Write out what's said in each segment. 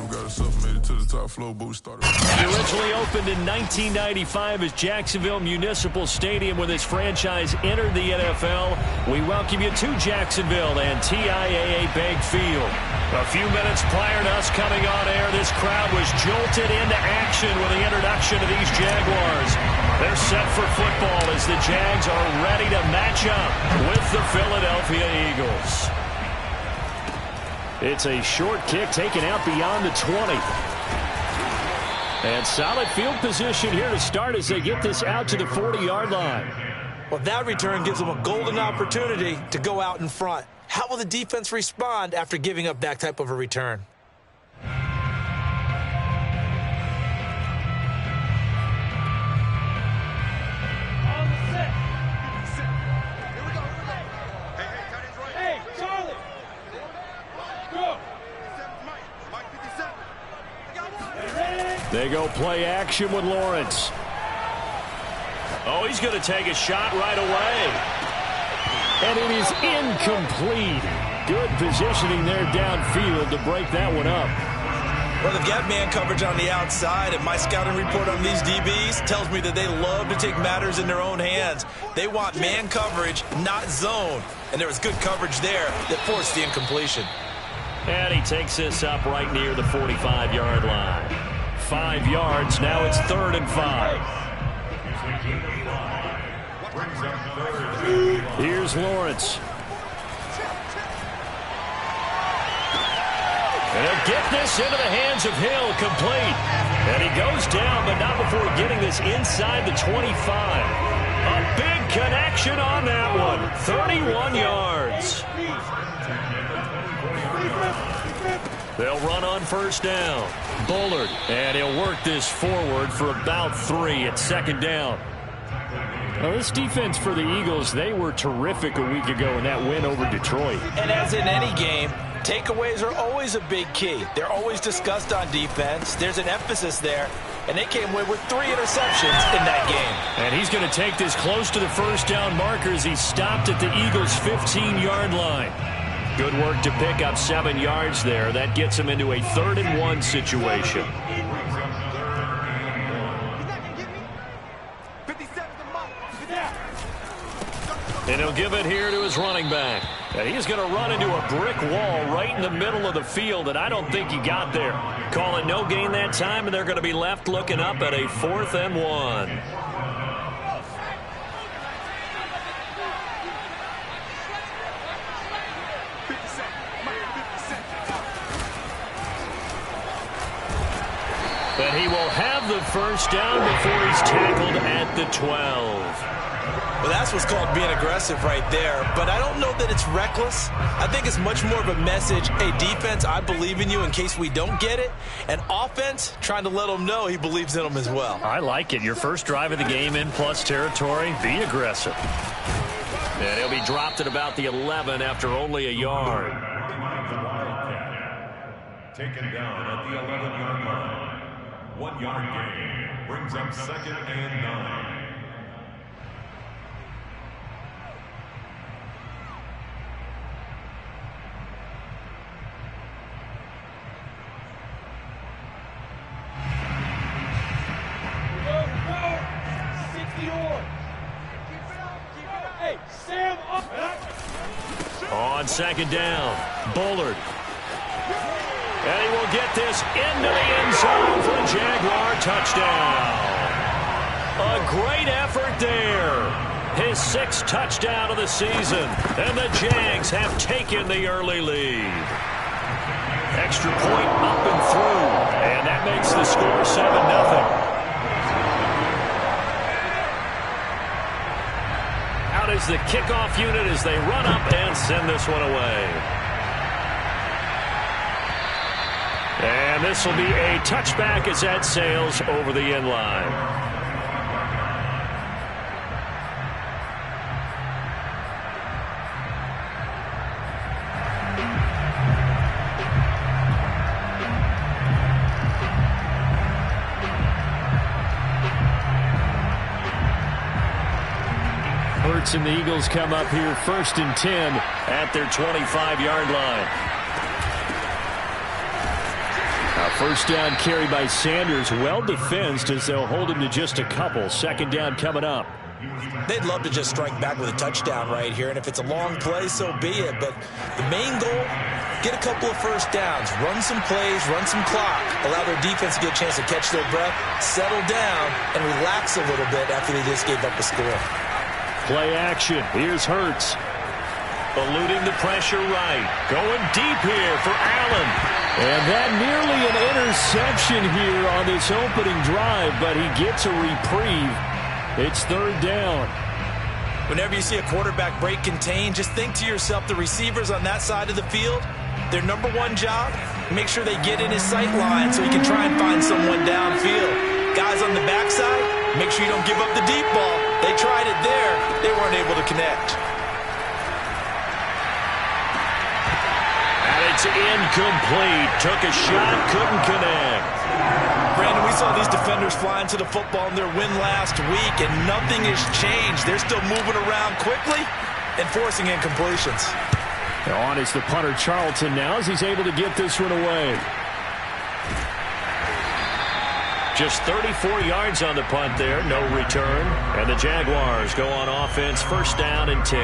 It originally opened in 1995 as Jacksonville Municipal Stadium when this franchise entered the NFL. We welcome you to Jacksonville and TIAA Bank Field. A few minutes prior to us coming on air, this crowd was jolted into action with the introduction of these Jaguars. They're set for football as the Jags are ready to match up with the Philadelphia Eagles. It's a short kick taken out beyond the 20. And solid field position here to start as they get this out to the 40-yard line. Well, that return gives them a golden opportunity to go out in front. How will the defense respond after giving up that type of a return? They go play action with Lawrence. Oh, he's going to take a shot right away. And it is incomplete. Good positioning there downfield to break that one up. Well, they've got man coverage on the outside, and my scouting report on these DBs tells me that they love to take matters in their own hands. They want man coverage, not zone. And there was good coverage there that forced the incompletion. And he takes this up right near the 45-yard line. 5 yards. Now it's 3rd and 5. Here's Lawrence. And he'll get this into the hands of Hill, complete. And he goes down, but not before getting this inside the 25. A big connection on that one. 31 yards. They'll run on 1st down. Bullard, and he'll work this forward for about 3 at 2nd down. Now, this defense for the Eagles, they were terrific a week ago in that win over Detroit. And as in any game, takeaways are always a big key. They're always discussed on defense. There's an emphasis there, and they came away with 3 interceptions in that game. And he's going to take this close to the 1st down marker as he stopped at the Eagles' 15-yard line. Good work to pick up 7 yards there. That gets him into a 3rd and 1 situation. And he'll give it here to his running back. And he's going to run into a brick wall right in the middle of the field, and I don't think he got there. Call it no gain that time, and they're going to be left looking up at a 4th and 1. And he will have the 1st down before he's tackled at the 12. Well, that's what's called being aggressive right there. But I don't know that it's reckless. I think it's much more of a message. Hey, defense, I believe in you in case we don't get it. And offense, trying to let them know he believes in them as well. I like it. Your first drive of the game in plus territory, be aggressive. And he'll be dropped at about the 11 after only a yard. Taken down at the 11-yard line. 1-yard gain brings up 2nd and 9. On 2nd down, Bullard. And he will get this into the end zone for a Jaguar touchdown. A great effort there. His 6th touchdown of the season. And the Jags have taken the early lead. Extra point up and through. And that makes the score 7-0. Out is the kickoff unit as they run up and send this one away. And this will be a touchback as that sails over the end line. Hurts and the Eagles come up here 1st and 10 at their 25-yard line. A First down carry by Sanders. Well defensed as they'll hold him to just a couple. Second down coming up. They'd love to just strike back with a touchdown right here, and if it's a long play, so be it. But the main goal, get a couple of first downs, run some plays, run some clock, allow their defense to get a chance to catch their breath, settle down, and relax a little bit after they just gave up a score. Play action. Here's Hurts. Eluding the pressure right. Going deep here for Allen. And that nearly an interception here on this opening drive, but he gets a reprieve. It's third down. Whenever you see a quarterback break contain, just think to yourself, the receivers on that side of the field, their number one job, make sure they get in his sight line so he can try and find someone downfield. Guys on the backside, make sure you don't give up the deep ball. They tried it there. They weren't able to connect. And it's incomplete. Took a shot, couldn't connect. Brandon, we saw these defenders fly into the football in their win last week, and nothing has changed. They're still moving around quickly and forcing incompletions. On is the punter Charlton now as he's able to get this one away. Just 34 yards on the punt there, no return. And the Jaguars go on offense, first down and 10.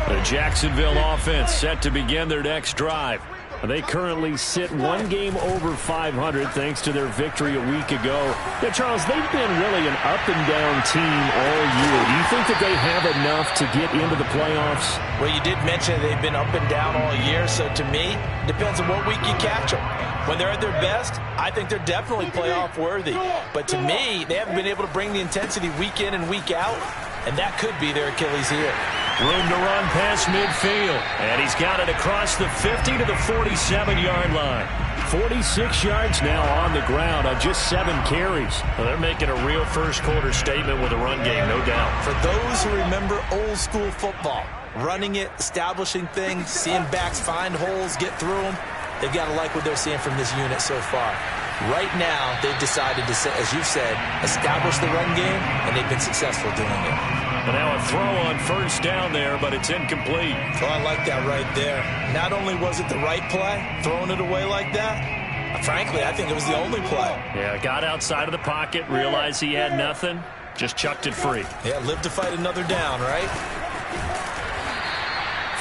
The Jacksonville offense set to begin their next drive. They currently sit one game over 500 thanks to their victory a week ago. Yeah, Charles, they've been really an up-and-down team all year. Do you think that they have enough to get into the playoffs? Well, you did mention they've been up and down all year, so to me, it depends on what week you catch them. When they're at their best, I think they're definitely playoff worthy. But to me, they haven't been able to bring the intensity week in and week out, and that could be their Achilles heel. Room to run past midfield. And he's got it across the 50 to the 47-yard line. 46 yards now on the ground on just 7 carries. Well, they're making a real first-quarter statement with a run game, no doubt. For those who remember old-school football, running it, establishing things, seeing backs find holes, get through them, they've got to like what they're seeing from this unit so far. Right now, they've decided to, as you've said, establish the run game, and they've been successful doing it. And now a throw on first down there, but it's incomplete. Oh, I like that right there. Not only was it the right play, throwing it away like that, frankly, I think it was the only play. Yeah, got outside of the pocket, realized he had nothing, just chucked it free. Yeah, live to fight another down, right?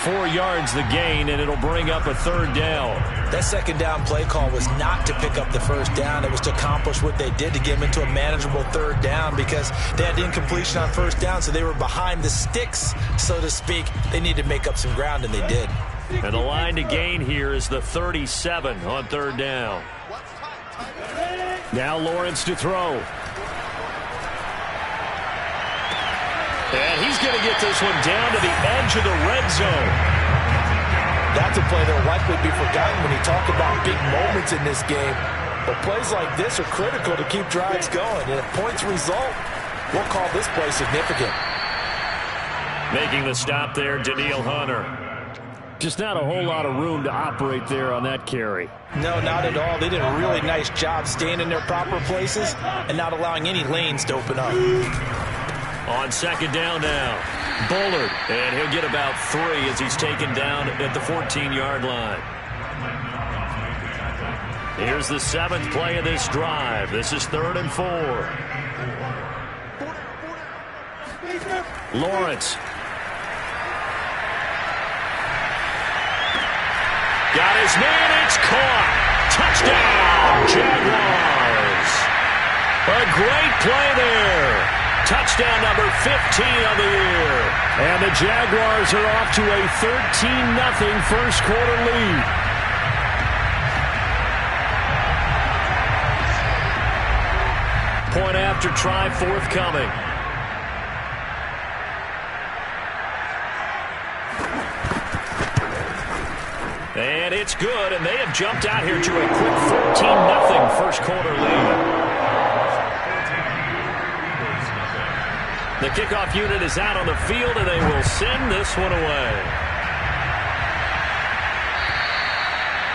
4 yards the gain, and it'll bring up a third down. That second down play call was not to pick up the first down. It was to accomplish what they did to get them into a manageable third down because they had the incompletion on first down, so they were behind the sticks, so to speak. They needed to make up some ground, and they did. And the line to gain here is the 37 on third down. Now Lawrence to throw. And he's going to get this one down to the edge of the red zone. That's a play that will likely be forgotten when you talk about big moments in this game. But plays like this are critical to keep drives going. And if points result, we'll call this play significant. Making the stop there, Danielle Hunter. Just not a whole lot of room to operate there on that carry. No, not at all. They did a really nice job staying in their proper places and not allowing any lanes to open up. On second down now, Bullard, and he'll get about 3 as he's taken down at the 14-yard line. Here's the 7th play of this drive. This is 3rd and 4. Lawrence. Got his man, it's caught. Touchdown, Jaguars. A great play there. Touchdown number 15 of the year. And the Jaguars are off to a 13-0 first quarter lead. Point after try forthcoming. And it's good, and they have jumped out here to a quick 14-0 first quarter lead. The kickoff unit is out on the field, and they will send this one away.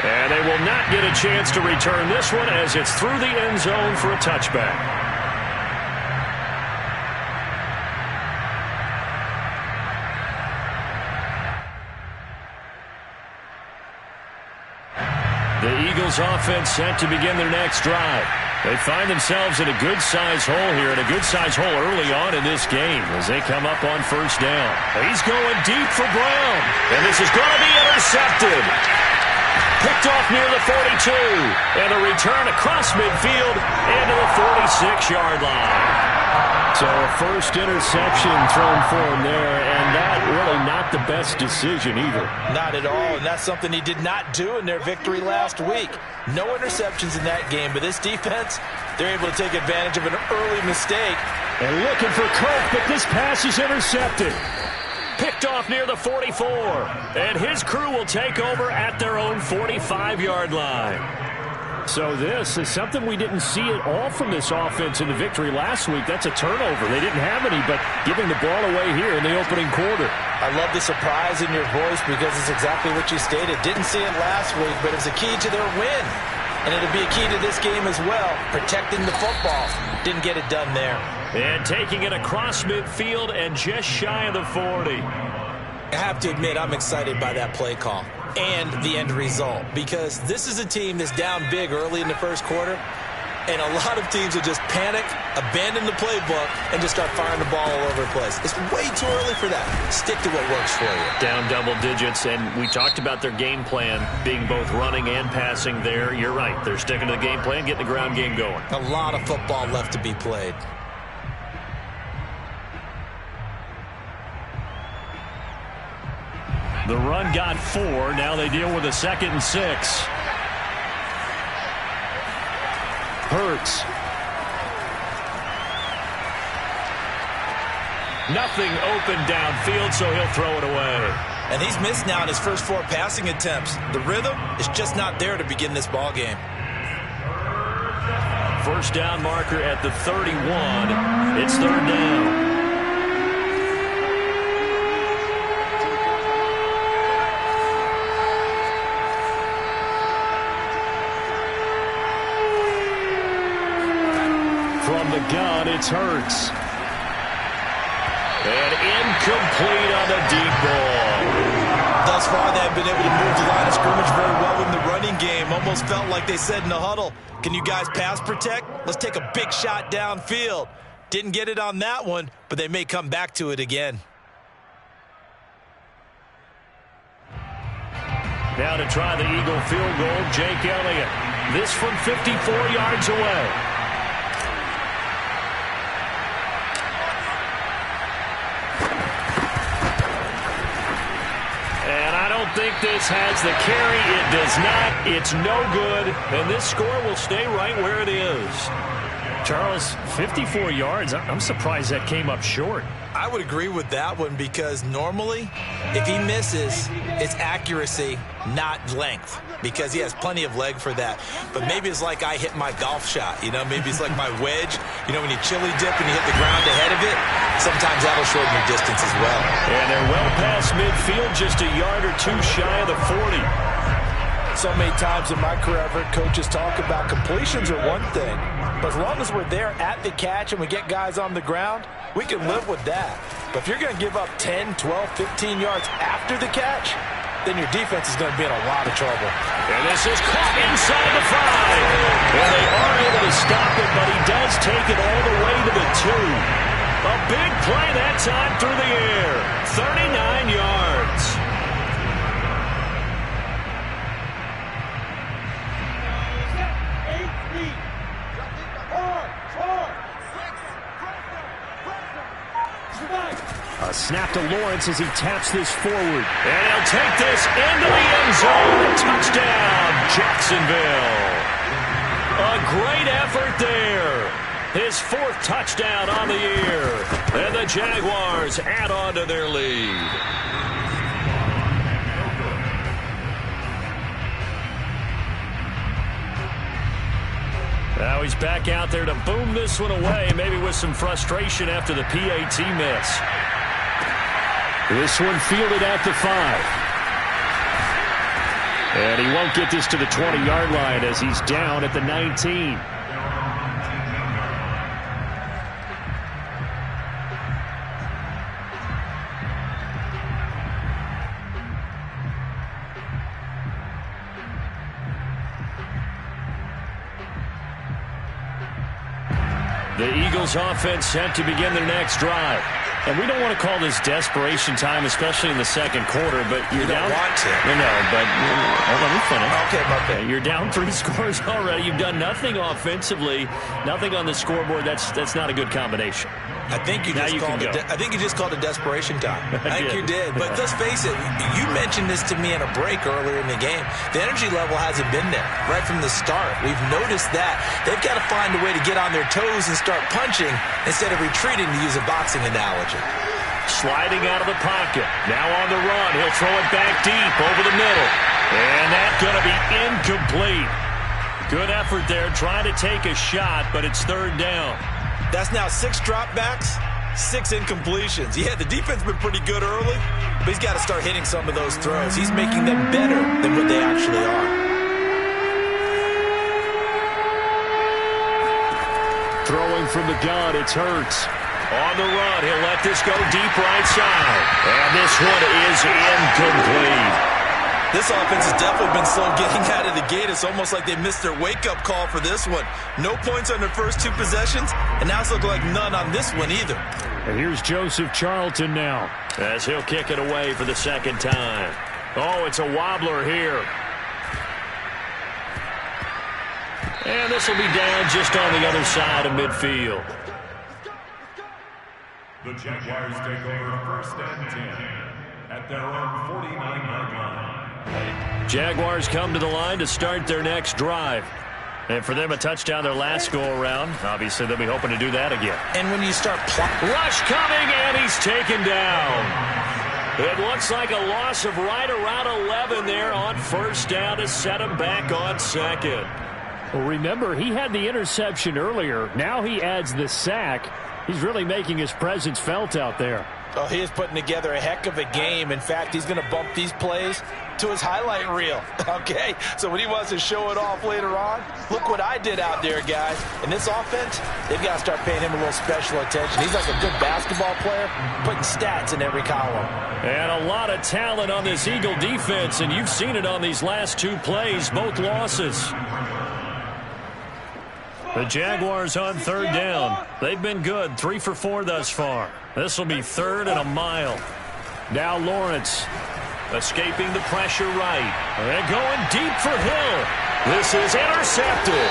And they will not get a chance to return this one as it's through the end zone for a touchback. Bills offense set to begin their next drive. They find themselves in a good-sized hole here, and a good-sized hole early on in this game as they come up on first down. He's going deep for Brown, and this is going to be intercepted. Picked off near the 42, and a return across midfield into the 46-yard line. So a first interception thrown for him there, and that really not the best decision either. Not at all, and that's something he did not do in their victory last week. No interceptions in that game, but this defense, they're able to take advantage of an early mistake. And looking for Kirk, but this pass is intercepted. Picked off near the 44, and his crew will take over at their own 45-yard line. So this is something we didn't see at all from this offense in the victory last week. That's a turnover. They didn't have any, but giving the ball away here in the opening quarter. I love the surprise in your voice because it's exactly what you stated. Didn't see it last week, but it's a key to their win. And it'll be a key to this game as well, protecting the football. Didn't get it done there. And taking it across midfield and just shy of the 40. I have to admit, I'm excited by that play call and the end result, because this is a team that's down big early in the first quarter, and a lot of teams will just panic, abandon the playbook, and just start firing the ball all over the place. It's way too early for that. Stick to what works for you. Down double digits, and we talked about their game plan being both running and passing there. You're right. They're sticking to the game plan, getting the ground game going. A lot of football left to be played. The run got 4. Now they deal with a 2nd and 6. Hurts. Nothing open downfield, so he'll throw it away. And he's missed now in his first 4 passing attempts. The rhythm is just not there to begin this ball game. First down marker at the 31. It's 3rd down. From the gun, it's Hurts. And incomplete on the deep ball. Thus far, they've been able to move the line of scrimmage very well in the running game. Almost felt like they said in the huddle, can you guys pass protect? Let's take a big shot downfield. Didn't get it on that one, but they may come back to it again. Now to try the Eagle field goal, Jake Elliott. This from 54 yards away. I think this has the carry. It does not. It's no good. And this score will stay right where it is. Charles, 54 yards. I'm surprised that came up short. I would agree with that one because normally if he misses, it's accuracy, not length, because he has plenty of leg for that. But maybe it's like I hit my golf shot. You know, maybe it's like my wedge. You know, when you chili dip and you hit the ground ahead of it, sometimes that'll shorten your distance as well. And they're well past midfield, just a yard or two shy of the 40. So many times in my career, I've heard coaches talk about completions are one thing, but as long as we're there at the catch and we get guys on the ground, we can live with that. But if you're going to give up 10, 12, 15 yards after the catch, then your defense is going to be in a lot of trouble. And this is caught inside the 5. And they are able to stop it, but he does take it all the way to the 2. A big play that time through the air. 39 yards. A snap to Lawrence as he taps this forward. And he'll take this into the end zone. Touchdown, Jacksonville. A great effort there. His 4th touchdown on the year. And the Jaguars add on to their lead. Now he's back out there to boom this one away, maybe with some frustration after the PAT miss. This one fielded at the 5. And he won't get this to the 20-yard line as he's down at the 19. The Eagles offense set to begin their next drive. And we don't want to call this desperation time, especially in the second quarter, but you're down. You don't want to. No, but let me finish. Okay, my bad. You're down 3 scores already. You've done nothing offensively, nothing on the scoreboard. That's not a good combination. I think you just called it desperation time. I think you did. But let's face it, you mentioned this to me in a break earlier in the game. The energy level hasn't been there right from the start. We've noticed that. They've got to find a way to get on their toes and start punching instead of retreating, to use a boxing analogy. Sliding out of the pocket. Now on the run. He'll throw it back deep over the middle. And that's going to be incomplete. Good effort there trying to take a shot, but it's third down. That's now 6 dropbacks, 6 incompletions. Yeah, the defense been pretty good early, but he's got to start hitting some of those throws. He's making them better than what they actually are. Throwing from the gun, it's Hurts. On the run, he'll let this go deep right side. And this one is incomplete. This offense has definitely been slow getting out of the gate. It's almost like they missed their wake-up call for this one. No points on their first 2 possessions, and now it's looking like none on this one either. And here's Joseph Charlton now, as he'll kick it away for the second time. Oh, it's a wobbler here. And this will be down just on the other side of midfield. The Jaguars take over first and 10 at their own 49-yard line. Jaguars come to the line to start their next drive. And for them, a touchdown their last go-around. Obviously, they'll be hoping to do that again. And when you start... Rush coming, and he's taken down. It looks like a loss of right around 11 there on first down to set him back on second. Well, remember, he had the interception earlier. Now he adds the sack. He's really making his presence felt out there. Oh, he is putting together a heck of a game. In fact, he's going to bump these plays to his highlight reel. Okay, so when he wants to show it off later on, look what I did out there, guys. In this offense, they've got to start paying him a little special attention. He's like a good basketball player, putting stats in every column. And a lot of talent on this Eagle defense, and you've seen it on these last 2 plays, both losses. The Jaguars on third down. They've been good, 3 for 4 thus far. This will be third and a mile. Now Lawrence escaping the pressure right. And going deep for Hill. This is intercepted.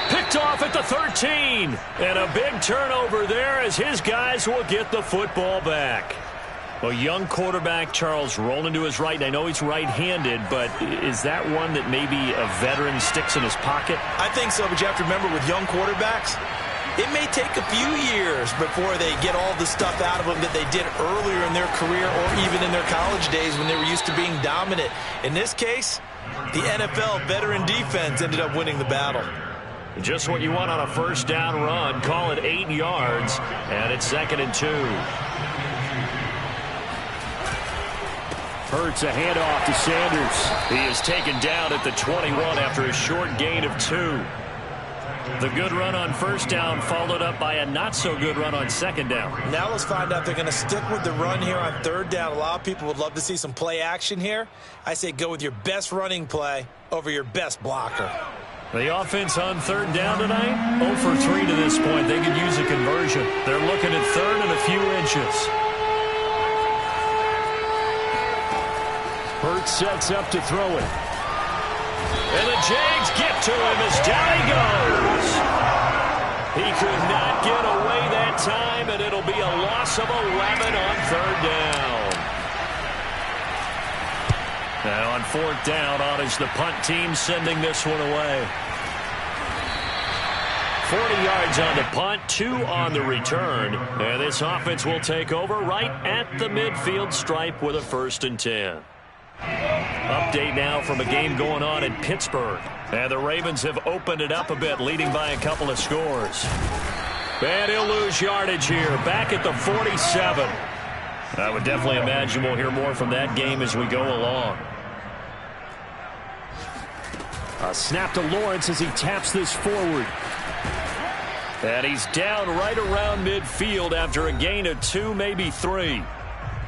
Picked off at the 13. And a big turnover there as his guys will get the football back. Well, young quarterback Charles rolling to his right. And I know he's right-handed, but is that one that maybe a veteran sticks in his pocket? I think so, but you have to remember with young quarterbacks, it may take a few years before they get all the stuff out of them that they did earlier in their career or even in their college days when they were used to being dominant. In this case, the NFL veteran defense ended up winning the battle. Just what you want on a first down run. Call it 8 yards, and it's 2nd and 2. Hurts a handoff to Sanders. He is taken down at the 21 after a short gain of 2. The good run on first down followed up by a not-so-good run on second down. Now let's find out if they're going to stick with the run here on third down. A lot of people would love to see some play action here. I say go with your best running play over your best blocker. The offense on third down tonight, 0 for 3 to this point. They could use a conversion. They're looking at third and a few inches. Hurts sets up to throw it. And the Jags get to him as down he goes. He could not get away that time, and it'll be a loss of 11 on third down. Now on fourth down, on is the punt team sending this one away. 40 yards on the punt, 2 on the return. And this offense will take over right at the midfield stripe with a 1st and 10. Update now from a game going on in Pittsburgh. And the Ravens have opened it up a bit, leading by a couple of scores. And he'll lose yardage here, back at the 47. I would definitely imagine we'll hear more from that game as we go along. A snap to Lawrence as he taps this forward. And he's down right around midfield after a gain of 2, maybe 3.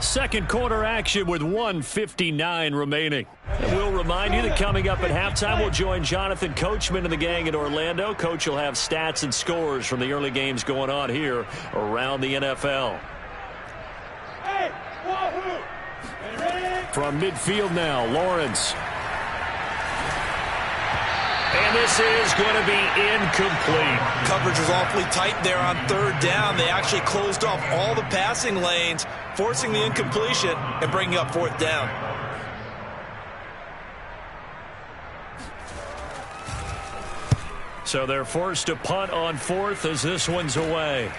Second quarter action with 1:59 remaining. And we'll remind you that coming up at halftime, we'll join Jonathan Coachman and the gang in Orlando. Coach will have stats and scores from the early games going on here around the NFL. From midfield now, Lawrence. And this is going to be incomplete. Coverage was awfully tight there on third down. They actually closed off all the passing lanes, forcing the incompletion and bringing up fourth down. So they're forced to punt on fourth as this one's away.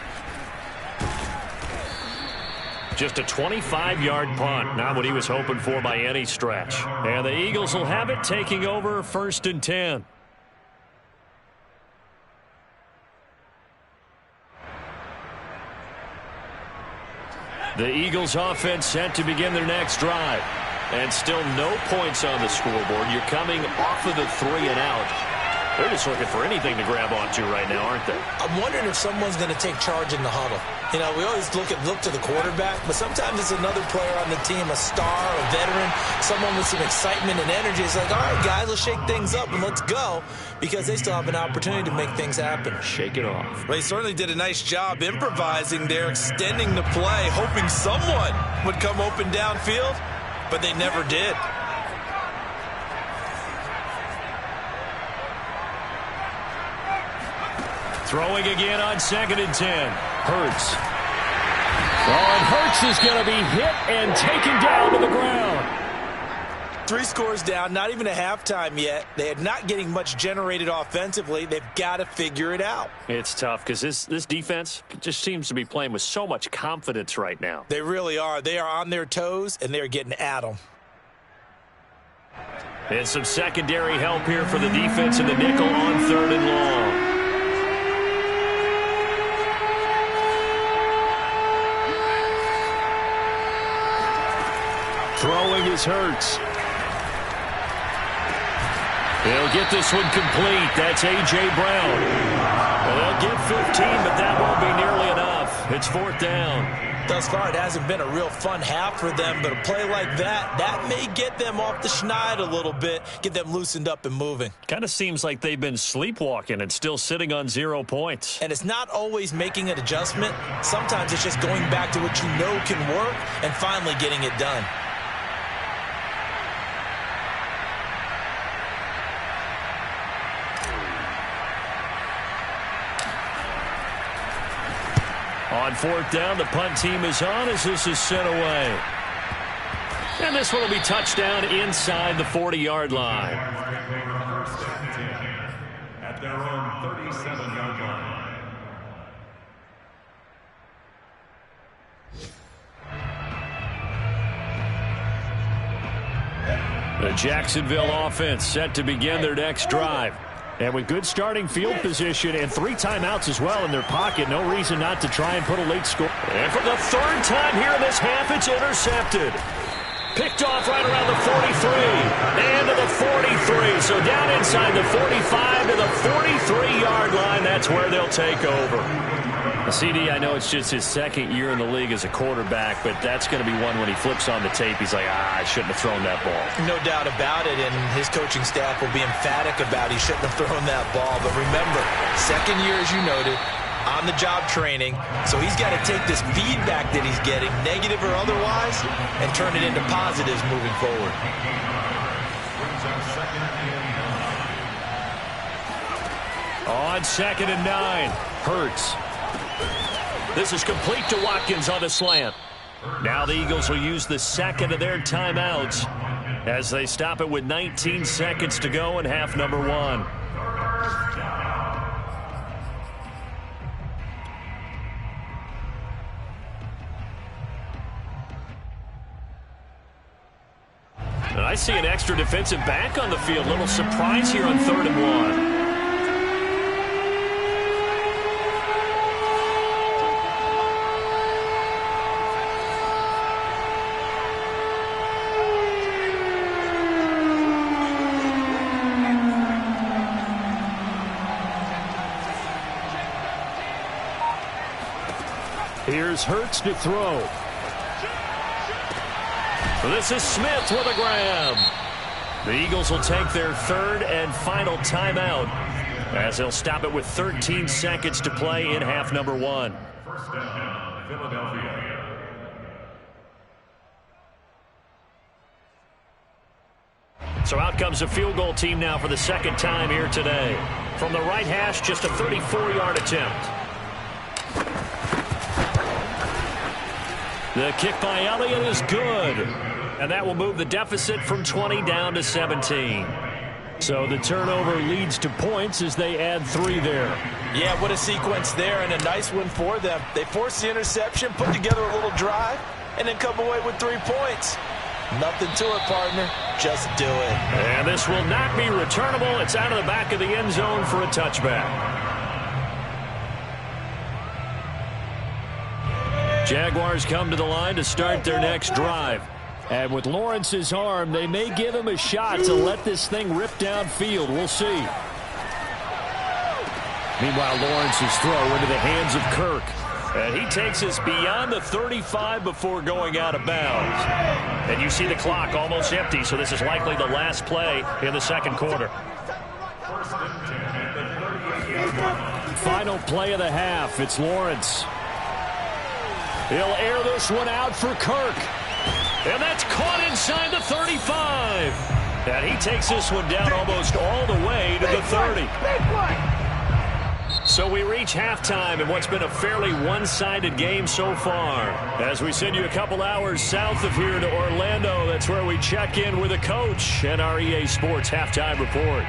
Just a 25-yard punt, not what he was hoping for by any stretch. And the Eagles will have it, taking over 1st and 10. The Eagles offense set to begin their next drive. And still no points on the scoreboard. You're coming off of the 3 and out. They're just looking for anything to grab onto right now, aren't they? I'm wondering if someone's going to take charge in the huddle. You know, we always look to the quarterback, but sometimes it's another player on the team, a star, a veteran, someone with some excitement and energy. It's like, all right, guys, let's shake things up and let's go, because they still have an opportunity to make things happen. Shake it off. Well, he certainly did a nice job improvising there, extending the play, hoping someone would come open downfield, but they never did. Throwing again on 2nd and 10. Hurts. Oh, and Hurts is going to be hit and taken down to the ground. 3 scores down, not even a halftime yet. They are not getting much generated offensively. They've got to figure it out. It's tough because this defense just seems to be playing with so much confidence right now. They really are. They are on their toes, and they're getting at them. And some secondary help here for the defense in the nickel on 3rd and long. Throwing is Hurts. He'll get this one complete. That's A.J. Brown. Well, they'll get 15, but that won't be nearly enough. It's 4th down. Thus far, it hasn't been a real fun half for them, but a play like that may get them off the schneid a little bit, get them loosened up and moving. Kind of seems like they've been sleepwalking and still sitting on 0 points. And it's not always making an adjustment. Sometimes it's just going back to what you know can work and finally getting it done. On 4th down, the punt team is on as this is sent away. And this one will be touchdown inside the 40-yard line. At their own 37-yard line. The Jacksonville offense set to begin their next drive. And with good starting field position and 3 timeouts as well in their pocket, no reason not to try and put a late score. And for the 3rd time here in this half, it's intercepted. Picked off right around the 43 and to the 43. So down inside the 45 to the 43-yard line. That's where they'll take over. CD, I know it's just his 2nd year in the league as a quarterback, but that's going to be one when he flips on the tape. He's like, I shouldn't have thrown that ball. No doubt about it, and his coaching staff will be emphatic about he shouldn't have thrown that ball. But remember, 2nd year, as you noted, on-the-job training, so he's got to take this feedback that he's getting, negative or otherwise, and turn it into positives moving forward. On 2nd and 9, Hurts. This is complete to Watkins on the slant. Now the Eagles will use the 2nd of their timeouts as they stop it with 19 seconds to go in half number 1. And I see an extra defensive back on the field. Little surprise here on 3rd and 1. Here's Hurts to throw. This is Smith with a grab. The Eagles will take their third and final timeout as they'll stop it with 13 seconds to play in half number 1. First down, Philadelphia. So out comes the field goal team now for the second time here today. From the right hash, just a 34-yard attempt. The kick by Elliott is good. And that will move the deficit from 20 down to 17. So the turnover leads to points as they add 3 there. Yeah, what a sequence there, and a nice one for them. They forced the interception, put together a little drive, and then come away with 3 points. Nothing to it, partner. Just do it. And this will not be returnable. It's out of the back of the end zone for a touchback. Jaguars come to the line to start their next drive. And with Lawrence's arm, they may give him a shot to let this thing rip downfield. We'll see. Meanwhile, Lawrence's throw into the hands of Kirk. And he takes us beyond the 35 before going out of bounds. And you see the clock almost empty, so this is likely the last play in the second quarter. Final play of the half. It's Lawrence. He'll air this one out for Kirk. And that's caught inside the 35. And he takes this one down almost all the way to the 30. So we reach halftime in what's been a fairly one-sided game so far. As we send you a couple hours south of here to Orlando, that's where we check in with a coach and our EA Sports Halftime Report.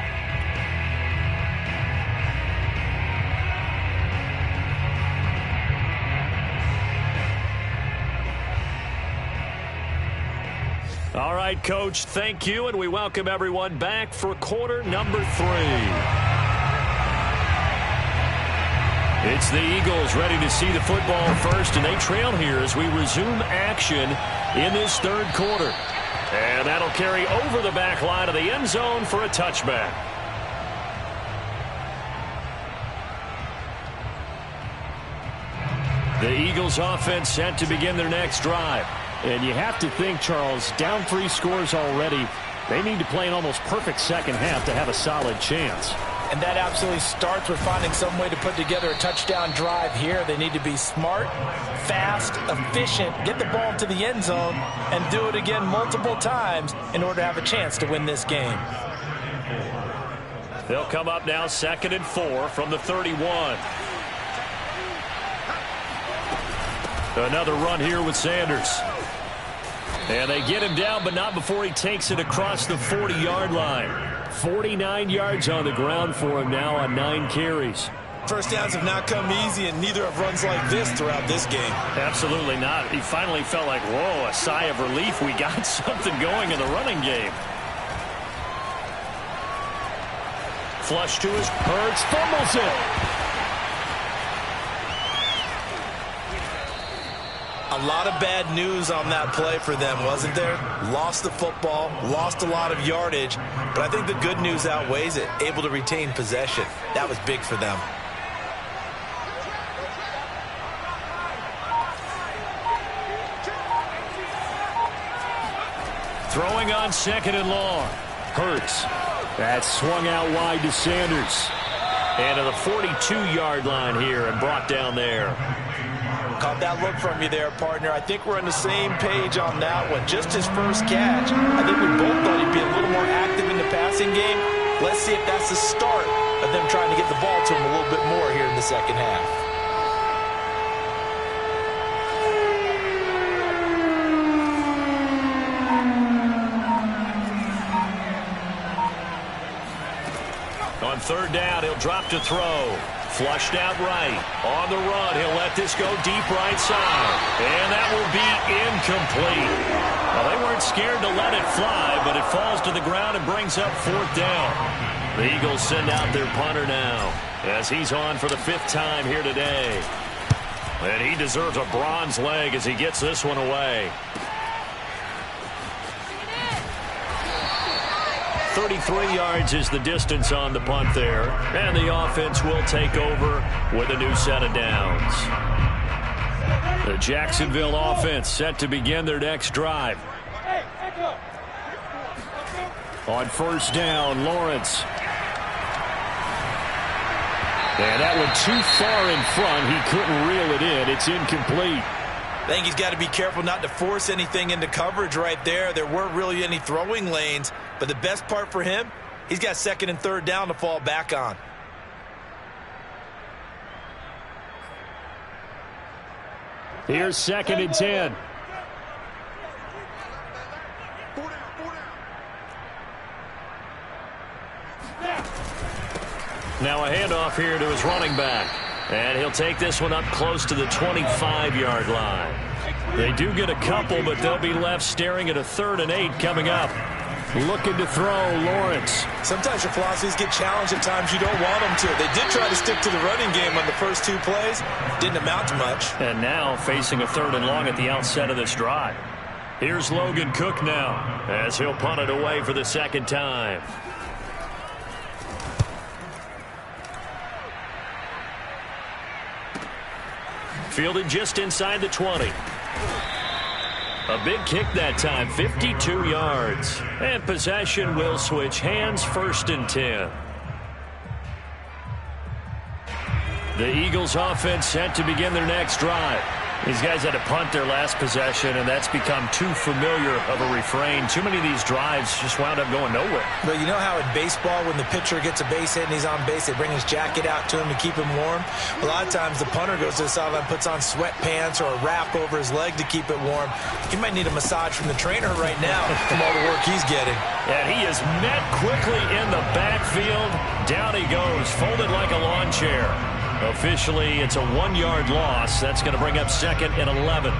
All right, Coach, thank you, and we welcome everyone back for quarter number 3. It's the Eagles ready to see the football first, and they trail here as we resume action in this third quarter. And that'll carry over the back line of the end zone for a touchback. The Eagles offense set to begin their next drive. And you have to think, Charles, down 3 scores already. They need to play an almost perfect second half to have a solid chance. And that absolutely starts with finding some way to put together a touchdown drive here. They need to be smart, fast, efficient, get the ball to the end zone, and do it again multiple times in order to have a chance to win this game. They'll come up now 2nd and 4 from the 31. Another run here with Sanders. And they get him down, but not before he takes it across the 40-yard line. 49 yards on the ground for him now on 9 carries. First downs have not come easy, and neither have runs like this throughout this game. Absolutely not. He finally felt like, whoa, a sigh of relief. We got something going in the running game. Flush to his Hurts, fumbles it. A lot of bad news on that play for them, wasn't there? Lost the football, lost a lot of yardage, but I think the good news outweighs it. Able to retain possession. That was big for them. Throwing on 2nd and long. Hurts. That's swung out wide to Sanders. And to the 42-yard line here and brought down there. Caught that look from you there, partner. I think we're on the same page on that one. Just his first catch. I think we both thought he'd be a little more active in the passing game. Let's see if that's the start of them trying to get the ball to him a little bit more here in the second half. On 3rd down, he'll drop to throw. Flushed out right. On the run, he'll let this go deep right side. And that will be incomplete. Well, they weren't scared to let it fly, but it falls to the ground and brings up 4th down. The Eagles send out their punter now as he's on for the 5th time here today. And he deserves a bronze leg as he gets this one away. 33 yards is the distance on the punt there. And the offense will take over with a new set of downs. The Jacksonville offense set to begin their next drive. On first down, Lawrence. And that one too far in front. He couldn't reel it in. It's incomplete. I think he's got to be careful not to force anything into coverage right there. There weren't really any throwing lanes. But the best part for him, he's got second and third down to fall back on. Here's second and 10. Now a handoff here to his running back. And he'll take this one up close to the 25-yard line. They do get a couple, but they'll be left staring at a 3rd and 8 coming up. Looking to throw, Lawrence. Sometimes your philosophies get challenged at times you don't want them to. They did try to stick to the running game on the first 2 plays. Didn't amount to much. And now facing a 3rd and long at the outset of this drive. Here's Logan Cook now as he'll punt it away for the second time. Fielded just inside the 20. A big kick that time, 52 yards. And possession will switch hands, 1st and 10. The Eagles offense set to begin their next drive. These guys had to punt their last possession, and that's become too familiar of a refrain. Too many of these drives just wound up going nowhere. But you know how in baseball, when the pitcher gets a base hit and he's on base, they bring his jacket out to him to keep him warm? A lot of times the punter goes to the sideline, puts on sweatpants or a wrap over his leg to keep it warm. He might need a massage from the trainer right now from all the work he's getting. And he is met quickly in the backfield. Down he goes, folded like a lawn chair. Officially, it's a 1-yard loss. That's going to bring up 2nd and 11.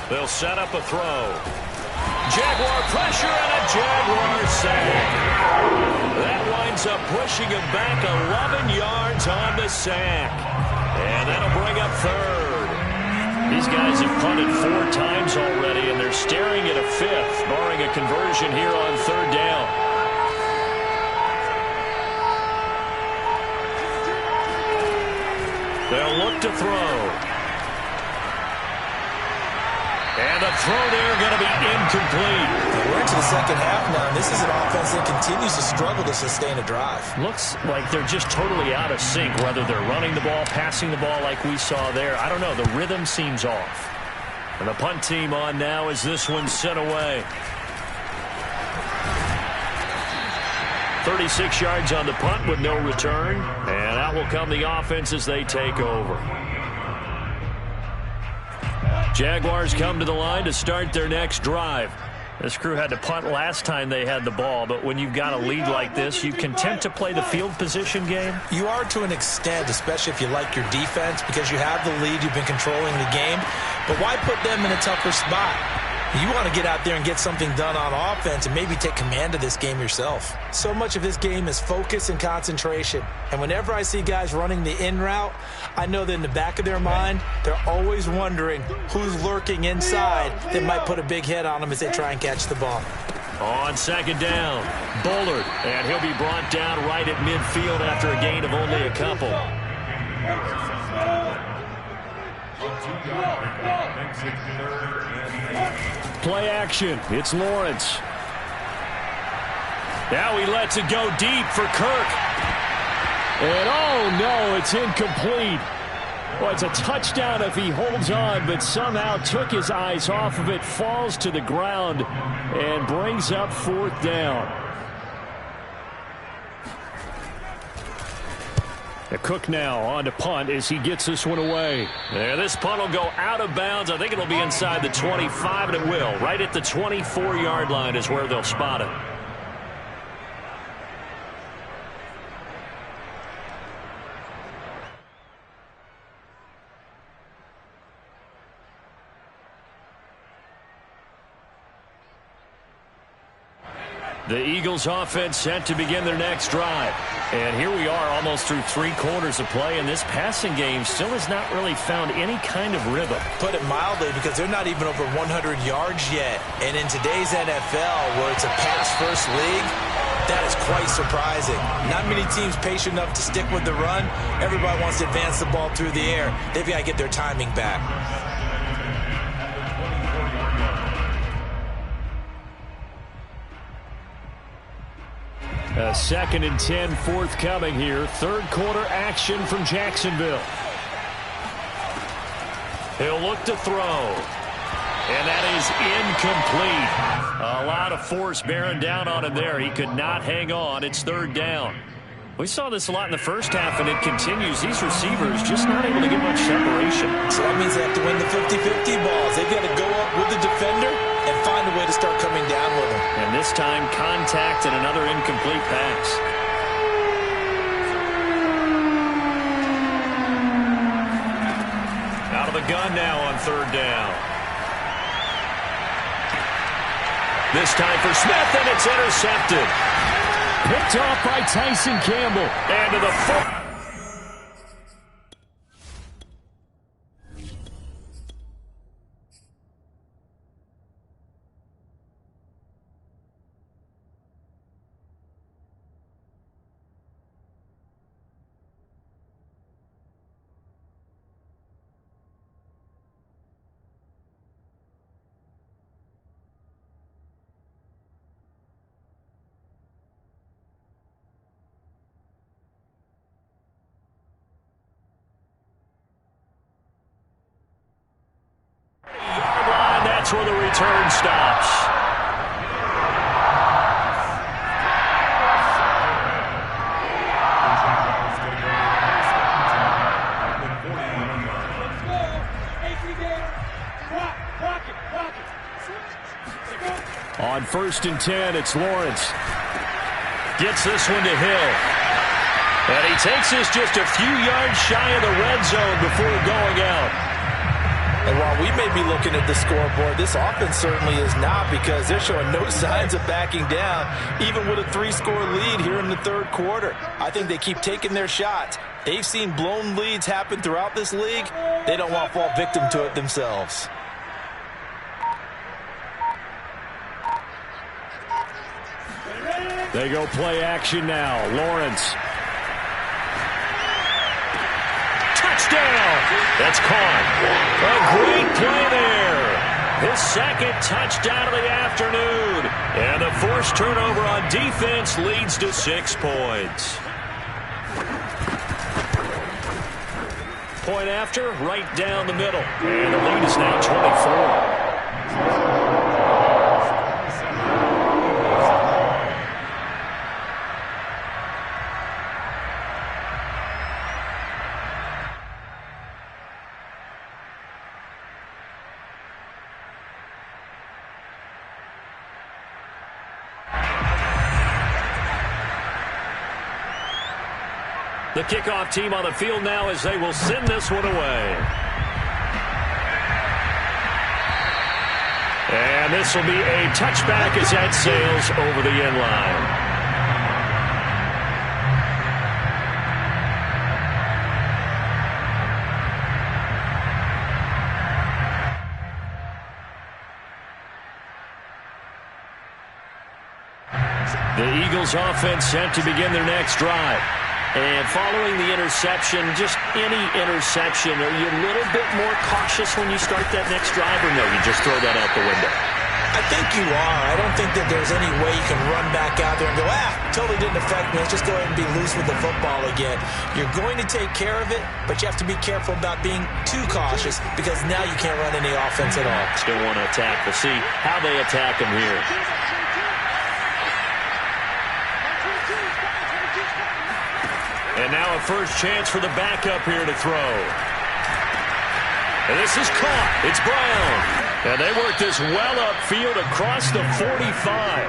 They'll set up a throw. Jaguar pressure and a Jaguar sack. That winds up pushing him back 11 yards on the sack. And that'll bring up 3rd. These guys have punted 4 times already, and they're staring at a 5th, barring a conversion here on 3rd down. They'll look to throw. And a throw there going to be incomplete. We're into the second half now, and this is an offense that continues to struggle to sustain a drive. Looks like they're just totally out of sync, whether they're running the ball, passing the ball like we saw there. I don't know. The rhythm seems off. And the punt team on now as this one's sent away. 36 yards on the punt with no return. And out will come the offense as they take over. Jaguars come to the line to start their next drive. This crew had to punt last time they had the ball, but when you've got a lead like this, you content to play the field position game? You are to an extent, especially if you like your defense, because you have the lead, you've been controlling the game. But why put them in a tougher spot? You want to get out there and get something done on offense and maybe take command of this game yourself. So much of this game is focus and concentration. And whenever I see guys running the in route, I know that in the back of their mind, they're always wondering who's lurking inside that might put a big hit on them as they try and catch the ball. On 2nd down, Bullard, and he'll be brought down right at midfield after a gain of only a couple. Play action. It's Lawrence. Now he lets it go deep for Kirk. And oh no, it's incomplete. Well, it's a touchdown if he holds on, but somehow took his eyes off of it, falls to the ground, and brings up 4th down. Cook now on to punt as he gets this one away. And this punt will go out of bounds. I think it'll be inside the 25, and it will. Right at the 24-yard line is where they'll spot it. The Eagles offense set to begin their next drive. And here we are almost through 3 quarters of play, and this passing game still has not really found any kind of rhythm. Put it mildly, because they're not even over 100 yards yet. And in today's NFL, where it's a pass-first league, that is quite surprising. Not many teams patient enough to stick with the run. Everybody wants to advance the ball through the air. They've got to get their timing back. A 2nd and 10 forthcoming here. 3rd quarter action from Jacksonville. He'll look to throw. And that is incomplete. A lot of force bearing down on him there. He could not hang on. It's 3rd down. We saw this a lot in the first half, and it continues. These receivers just not able to get much separation. So that means they have to win the 50-50 balls. They've got to go up with the defender and find a way to start coming down with him. And this time, contact and another incomplete pass. Out of the gun now on 3rd down. This time for Smith, and it's intercepted. Picked off by Tyson Campbell. And to the foot. That's where the return stops. On 1st and 10, it's Lawrence. Gets this one to Hill. And he takes this just a few yards shy of the red zone before going out. And while we may be looking at the scoreboard, this offense certainly is not, because they're showing no signs of backing down, even with a 3-score lead here in the 3rd quarter. I think they keep taking their shots. They've seen blown leads happen throughout this league. They don't want to fall victim to it themselves. They go play action now. Lawrence. Touchdown! That's caught. A great play there. His 2nd touchdown of the afternoon. And a forced turnover on defense leads to 6 points. Point after, right down the middle. And the lead is now 24. The kickoff team on the field now as they will send this one away. And this will be a touchback as that sails over the end line. The Eagles offense set to begin their next drive. And following the interception, just any interception, are you a little bit more cautious when you start that next drive, or no, you just throw that out the window? I think you are. I don't think that there's any way you can run back out there and go, totally didn't affect me. Let's just go ahead and be loose with the football again. You're going to take care of it, but you have to be careful about being too cautious, because now you can't run any offense at all. Still want to attack. We'll see how they attack him here. And now a first chance for the backup here to throw. And this is caught. It's Brown. And they work this well upfield across the 45.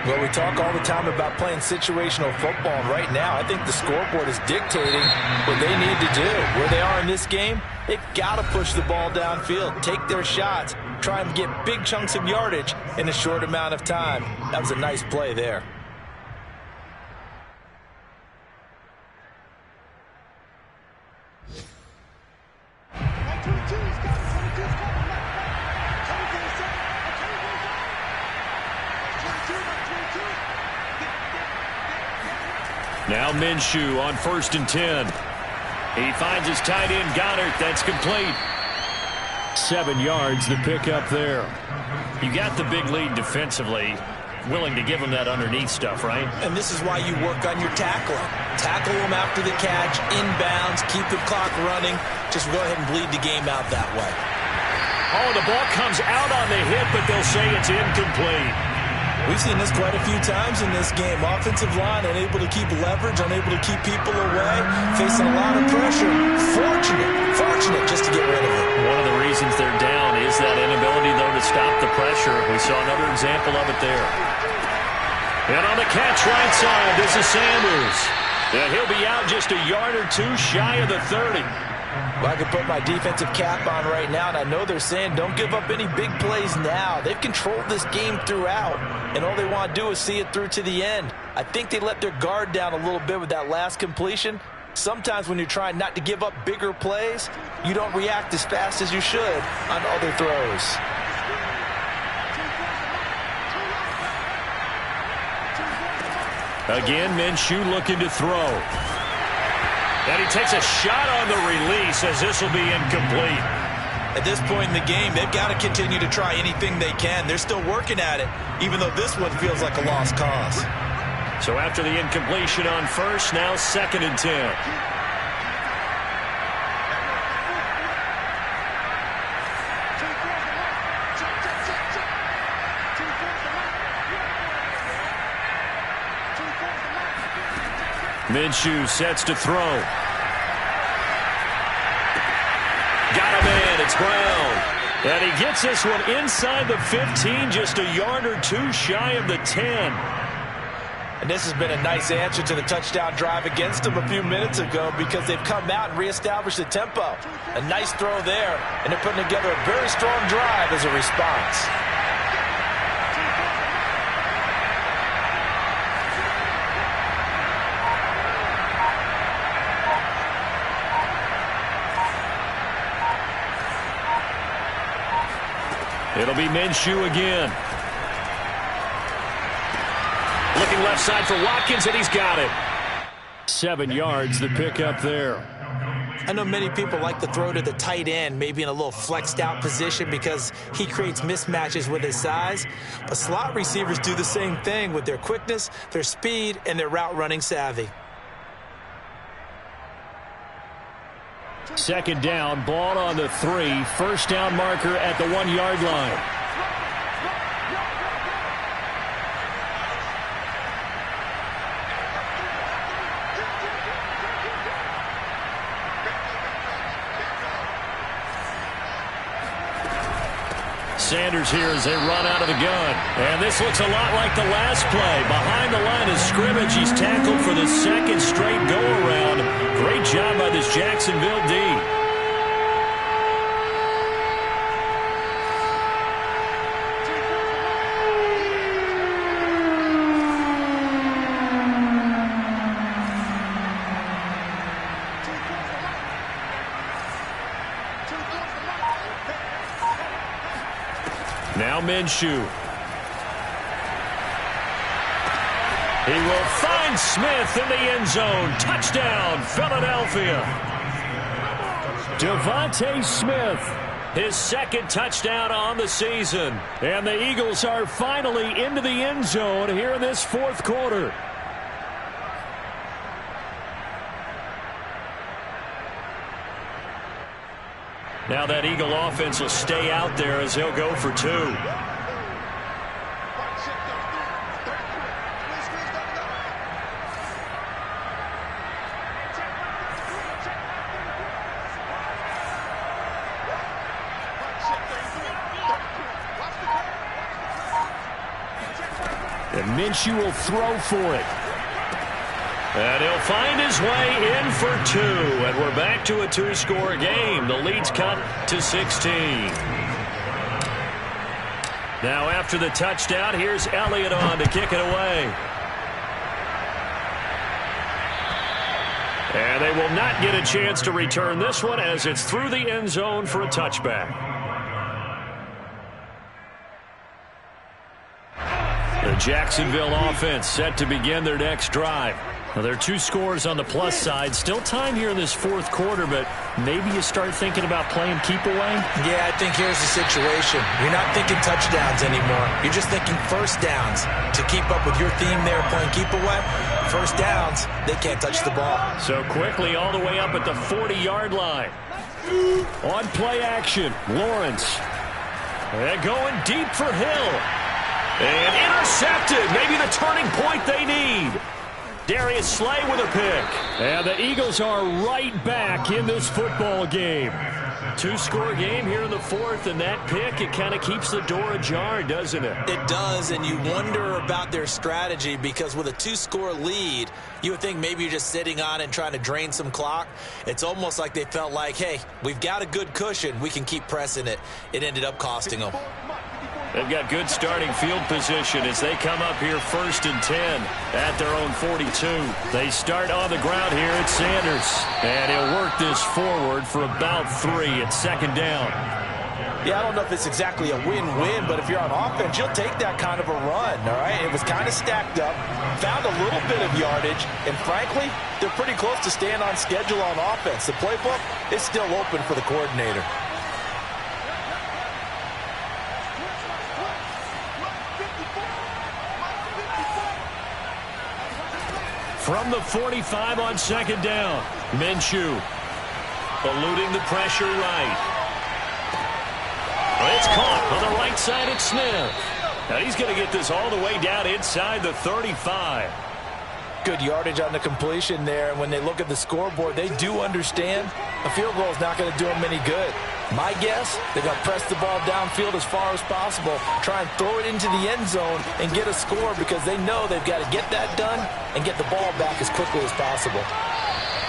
Well, we talk all the time about playing situational football, and right now I think the scoreboard is dictating what they need to do. Where they are in this game, they've got to push the ball downfield, take their shots, try and get big chunks of yardage in a short amount of time. That was a nice play there. Now Minshew on 1st and 10. He finds his tight end, Goddard. That's complete. 7 yards, the pickup there. You got the big lead defensively. Willing to give them that underneath stuff, right? And this is why you work on your tackling. Tackle them after the catch, inbounds, keep the clock running. Just go ahead and bleed the game out that way. Oh, the ball comes out on the hit, but they'll say it's incomplete. We've seen this quite a few times in this game. Offensive line unable to keep leverage, unable to keep people away, facing a lot of pressure. Fortunate just to get rid of it. One of the reasons they're down is that inability, though, to stop the pressure. We saw another example of it there. And on the catch right side, this is Sanders. And he'll be out just a yard or two shy of the 30. Well, I can put my defensive cap on right now, and I know they're saying don't give up any big plays now. They've controlled this game throughout, and all they want to do is see it through to the end. I think they let their guard down a little bit with that last completion. Sometimes when you're trying not to give up bigger plays, you don't react as fast as you should on other throws. Again, Minshew looking to throw. And he takes a shot on the release as this will be incomplete. At this point in the game, they've got to continue to try anything they can. They're still working at it, even though this one feels like a lost cause. So after the incompletion on 1st, now 2nd and 10. Minshew sets to throw. Got a man. It's Brown. And he gets this one inside the 15, just a yard or two shy of the 10. And this has been a nice answer to the touchdown drive against them a few minutes ago because they've come out and reestablished the tempo. A nice throw there, and they're putting together a very strong drive as a response. It'll be Minshew again. Looking left side for Watkins, and he's got it. 7 yards, the pickup there. I know many people like to throw to the tight end, maybe in a little flexed out position because he creates mismatches with his size. But slot receivers do the same thing with their quickness, their speed, and their route running savvy. 2nd down, ball on the 3. 1st down marker at the 1 yard line. Sanders here as they run out of the gun. And this looks a lot like the last play. Behind the line of scrimmage, he's tackled for the 2nd straight go-around. Great job by this Jacksonville D. Now Minshew. He will find Smith in the end zone. Touchdown, Philadelphia. Devontae Smith, his 2nd touchdown on the season. And the Eagles are finally into the end zone here in this 4th quarter. Now that Eagle offense will stay out there as they'll go for 2. And Minshew will throw for it. And he'll find his way in for 2. And we're back to a 2-score game. The lead's cut to 16. Now after the touchdown, here's Elliott on to kick it away. And they will not get a chance to return this one as it's through the end zone for a touchback. The Jacksonville offense set to begin their next drive. Well, there are 2 scores on the plus side. Still time here in this 4th quarter, but maybe you start thinking about playing keep away? Yeah, I think here's the situation. You're not thinking touchdowns anymore. You're just thinking first downs. To keep up with your theme there, playing keep away, first downs, they can't touch the ball. So quickly all the way up at the 40-yard line. On play action, Lawrence. They're going deep for Hill. And intercepted. Maybe the turning point they need. Darius Slay with a pick. And the Eagles are right back in this football game. 2-score game here in the 4th, and that pick, it kind of keeps the door ajar, doesn't it? It does, and you wonder about their strategy because with a 2-score lead, you would think maybe you're just sitting on it and trying to drain some clock. It's almost like they felt like, hey, we've got a good cushion. We can keep pressing it. It ended up costing them. They've got good starting field position as they come up here 1st and 10 at their own 42. They start on the ground here at Sanders. And he'll work this forward for about 3 at 2nd down. Yeah, I don't know if it's exactly a win-win, but if you're on offense, you'll take that kind of a run, all right? It was kind of stacked up, found a little bit of yardage, and frankly, they're pretty close to staying on schedule on offense. The playbook is still open for the coordinator. From the 45 on 2nd down, Minshew eluding the pressure right. It's caught on the right side at Smith. Now he's going to get this all the way down inside the 35. Good yardage on the completion there. And when they look at the scoreboard, they do understand a field goal is not going to do them any good. My guess, they're going to press the ball downfield as far as possible, try and throw it into the end zone and get a score because they know they've got to get that done and get the ball back as quickly as possible.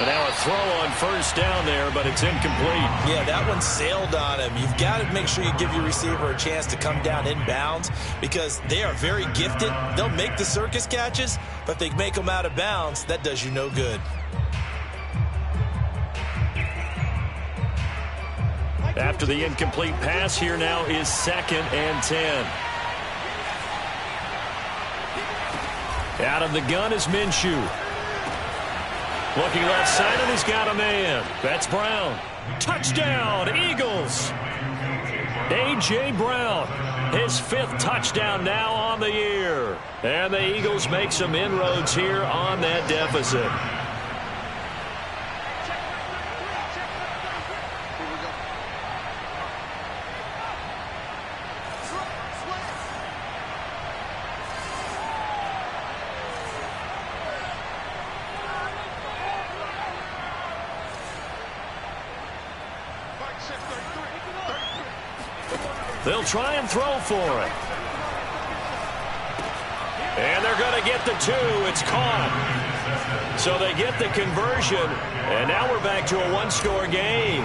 And now a throw on 1st down there, but it's incomplete. Yeah, that one sailed on him. You've got to make sure you give your receiver a chance to come down inbounds because they are very gifted. They'll make the circus catches, but if they make them out of bounds, that does you no good. After the incomplete pass, here now is 2nd and 10. Out of the gun is Minshew. Looking left side, and he's got a man. That's Brown. Touchdown, Eagles. A.J. Brown, his 5th touchdown now on the year. And the Eagles make some inroads here on that deficit. They'll try and throw for it. And they're going to get the 2. It's caught. So they get the conversion. And now we're back to a 1-score game.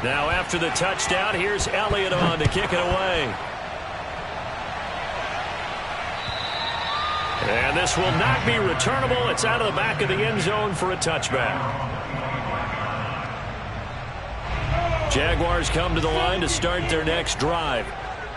Now after the touchdown, here's Elliott on to kick it away. And this will not be returnable. It's out of the back of the end zone for a touchback. Jaguars come to the line to start their next drive.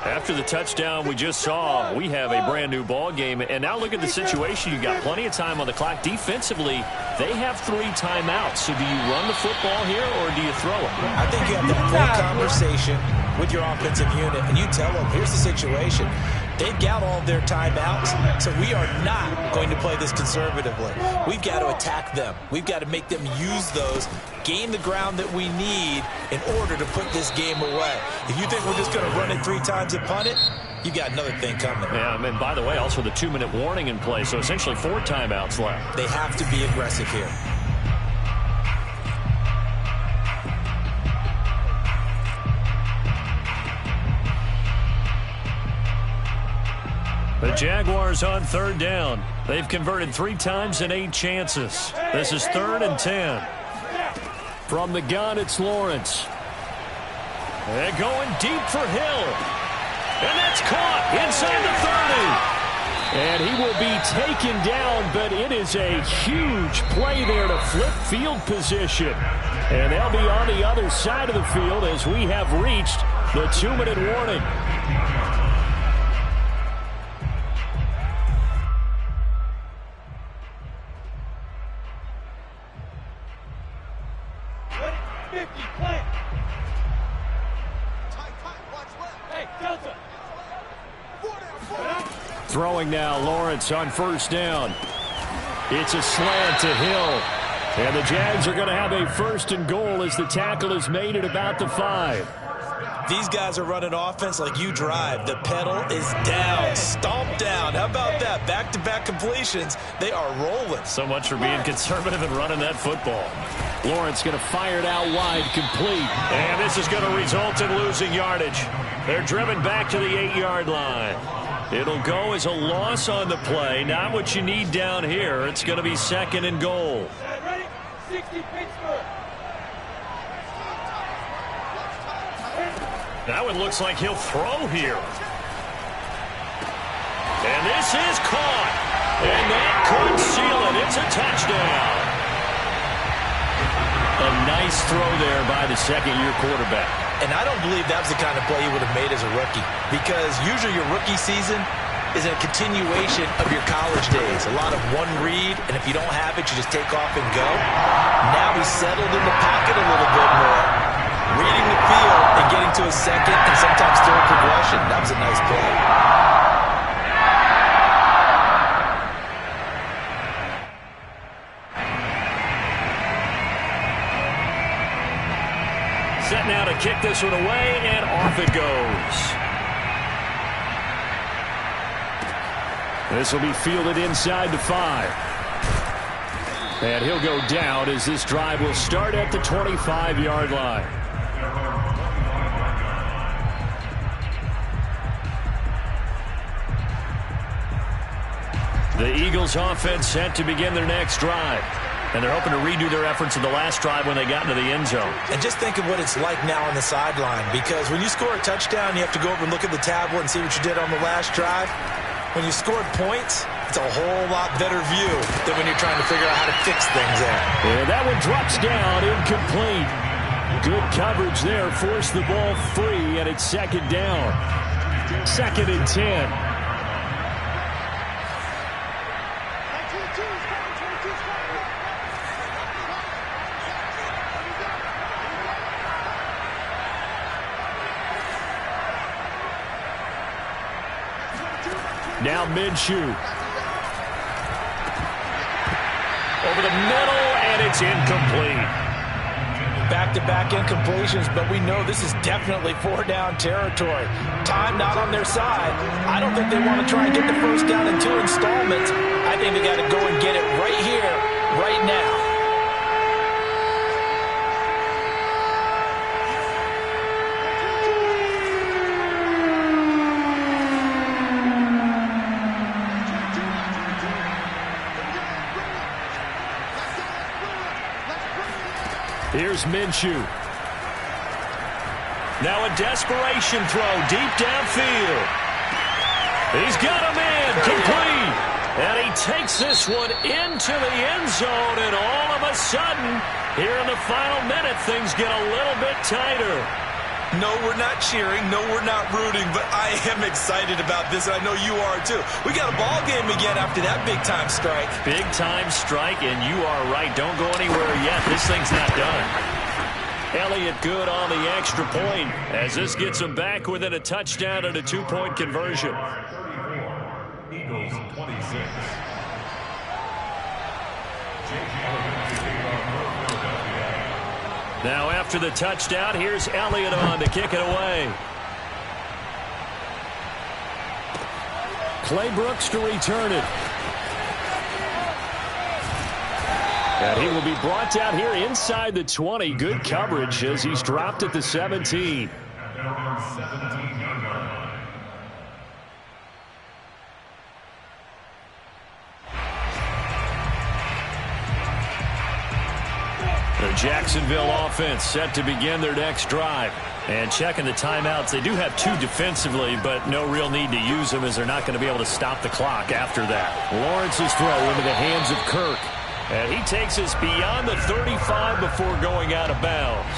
After the touchdown we just saw, we have a brand new ball game. And now look at the situation. You've got plenty of time on the clock. Defensively, they have 3 timeouts. So do you run the football here or do you throw it? I think you have that full conversation with your offensive unit, and you tell them, here's the situation. They've got all of their timeouts, so we are not going to play this conservatively. We've got to attack them. We've got to make them use those, gain the ground that we need in order to put this game away. If you think we're just going to run it 3 times and punt it, you got another thing coming. Yeah, and by the way, also the 2-minute warning in play, so essentially 4 timeouts left. They have to be aggressive here. The Jaguars on 3rd down. They've converted 3 times in 8 chances. This is 3rd and 10. From the gun, it's Lawrence. And going deep for Hill. And that's caught inside the 30. And he will be taken down, but it is a huge play there to flip field position. And they'll be on the other side of the field as we have reached the 2-minute warning. Throwing now, Lawrence on 1st down. It's a slant to Hill. And the Jags are going to have a 1st and goal as the tackle is made at about the 5. These guys are running offense like you drive. The pedal is down, stomp down. How about that? Back-to-back completions. They are rolling. So much for being conservative and running that football. Lawrence going to fire it out wide, complete. And this is going to result in losing yardage. They're driven back to the 8-yard line. It'll go as a loss on the play. Not what you need down here. It's going to be 2nd and goal. 60 Pittsburgh. That one looks like he'll throw here. And this is caught. And that could seal it. It's a touchdown. A nice throw there by the 2nd-year quarterback. And I don't believe that was the kind of play he would have made as a rookie, because usually your rookie season is a continuation of your college days. A lot of one read, and if you don't have it, you just take off and go. Now he's settled in the pocket a little bit more, reading the field and getting to a 2nd and sometimes 3rd progression. That was a nice play. Set now to kick this one away, and off it goes. This will be fielded inside the 5. And he'll go down as this drive will start at the 25-yard line. The Eagles offense set to begin their next drive. And they're hoping to redo their efforts in the last drive when they got into the end zone. And just think of what it's like now on the sideline, because when you score a touchdown, you have to go over and look at the tablet and see what you did on the last drive. When you scored points, it's a whole lot better view than when you're trying to figure out how to fix things there. And that one drops down, incomplete. Good coverage there, forced the ball free, and it's 2nd down. 2nd and 10. Now Minshew. Over the middle, and it's incomplete. Back-to-back incompletions, but we know this is definitely 4-down territory. Time not on their side. I don't think they want to try and get the 1st down in 2 installments. I think they got to go and get it right here, right now. Here's Minshew. Now a desperation throw deep downfield. He's got a man complete. And he takes this one into the end zone. And all of a sudden, here in the final minute, things get a little bit tighter. No, we're not cheering. No, we're not rooting. But I am excited about this. I know you are, too. We got a ball game again after that big-time strike. Big-time strike, and you are right. Don't go anywhere yet. This thing's not done. Elliott good on the extra point as this gets him back within a touchdown and a 2-point conversion. 34, Eagles 26. Now after the touchdown, here's Elliott on to kick it away. Clay Brooks to return it. And he will be brought down here inside the 20. Good coverage as he's dropped at the 17. The Jacksonville offense set to begin their next drive. And checking the timeouts, they do have 2 defensively, but no real need to use them as they're not going to be able to stop the clock after that. Lawrence's throw into the hands of Kirk. And he takes us beyond the 35 before going out of bounds.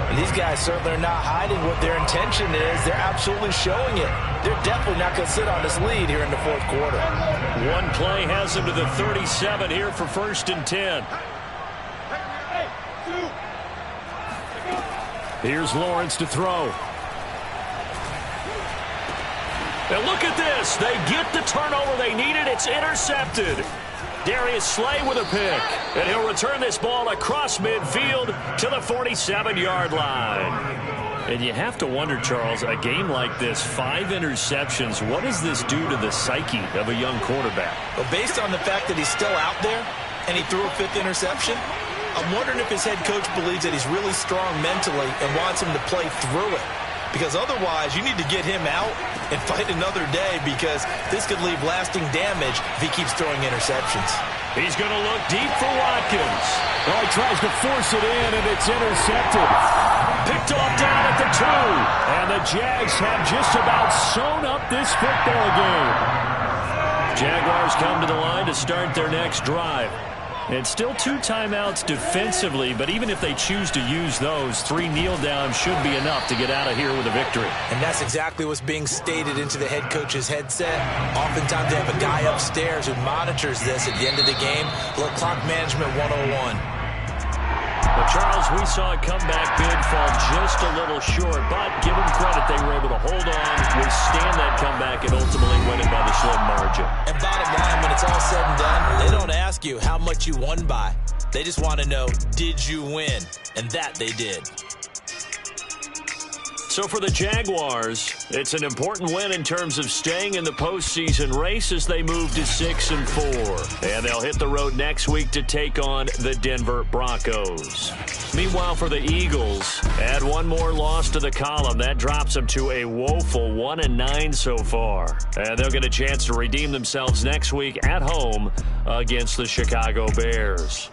And these guys certainly are not hiding what their intention is. They're absolutely showing it. They're definitely not going to sit on this lead here in the fourth quarter. One play has them to the 37 here for 1st and 10. Here's Lawrence to throw. And look at this. They get the turnover they needed. It's intercepted. Darius Slay with a pick. And he'll return this ball across midfield to the 47-yard line. And you have to wonder, Charles, a game like this, 5 interceptions, what does this do to the psyche of a young quarterback? Well, based on the fact that he's still out there and he threw a 5th interception, I'm wondering if his head coach believes that he's really strong mentally and wants him to play through it. Because otherwise, you need to get him out and fight another day, because this could leave lasting damage if he keeps throwing interceptions. He's going to look deep for Watkins. Oh, he tries to force it in, and it's intercepted. Picked off down at the 2. And the Jags have just about sewn up this football game. Jaguars come to the line to start their next drive. And still 2 timeouts defensively, but even if they choose to use those, 3 kneel downs should be enough to get out of here with a victory. And that's exactly what's being stated into the head coach's headset. Oftentimes they have a guy upstairs who monitors this at the end of the game. A little clock management 101. But Charles, we saw a comeback bid fall just a little short, but give them credit, they were able to hold on, withstand that comeback, and ultimately win it by the slim margin. And bottom line, when it's all said and done, they don't ask you how much you won by. They just want to know, did you win? And that they did. So for the Jaguars, it's an important win in terms of staying in the postseason race as they move to 6-4. And they'll hit the road next week to take on the Denver Broncos. Meanwhile, for the Eagles, add one more loss to the column. That drops them to a woeful 1-9 so far. And they'll get a chance to redeem themselves next week at home against the Chicago Bears.